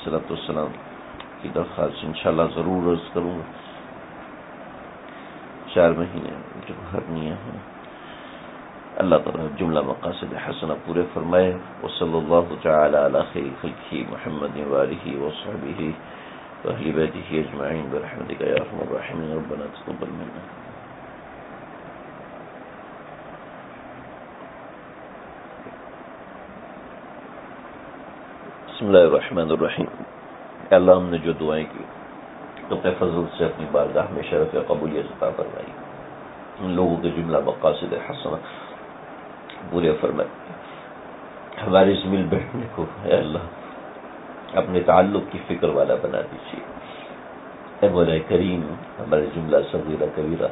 صلاۃ والسلام کی درخواست انشاءاللہ ضرور عرض کروں گا۔ 4 مہینے جو بھرنی ہے، اللہ تعالیٰ جملہ مقاصد حسنہ پورے فرمائے۔ وصلی اللہ تعالی علی خیر خلقہ محمد وآلہ وصحبہ وأهل بيته أجمعين برحمتك يا أرحم الراحمين ربنا تقبل منا۔ بسم اللہ الرحمن الرحیم۔ اللہ ہم نے جو دعائیں کی اپنے فضل سے اپنی بارگاہ میں شرف قبولیت عطا فرمائی، ان لوگوں کے جملہ مقاصد حسنہ پورے فرمائے، ہمارے اس مل بیٹھنے کو اے اللہ اپنے تعلق کی فکر والا بنا دیجیے۔ اے مولا کریم ہمارے جملہ صغیرہ کبیرہ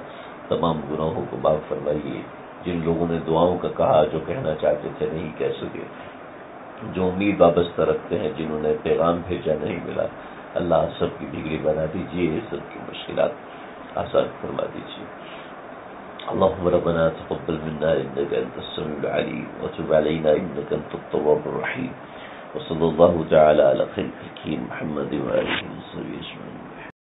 تمام گناہوں کو معاف فرمائیے۔ جن لوگوں نے دعاؤں کا کہا، جو کہنا چاہتے تھے نہیں کہہ سکے، جو امید وابستہ رکھتے ہیں، جنہوں نے پیغام بھیجا نہیں ملا، اللہ سب کی بگڑی بنا دیجیے، سب کی مشکلات آسان فرما دیجیے۔ اللهم ربنا تقبل منا انك انت السميع العليم وتب علينا انك انت التواب الرحيم، وصلى الله تعالى على خير خلقه محمد وآله وصحبه أجمعين۔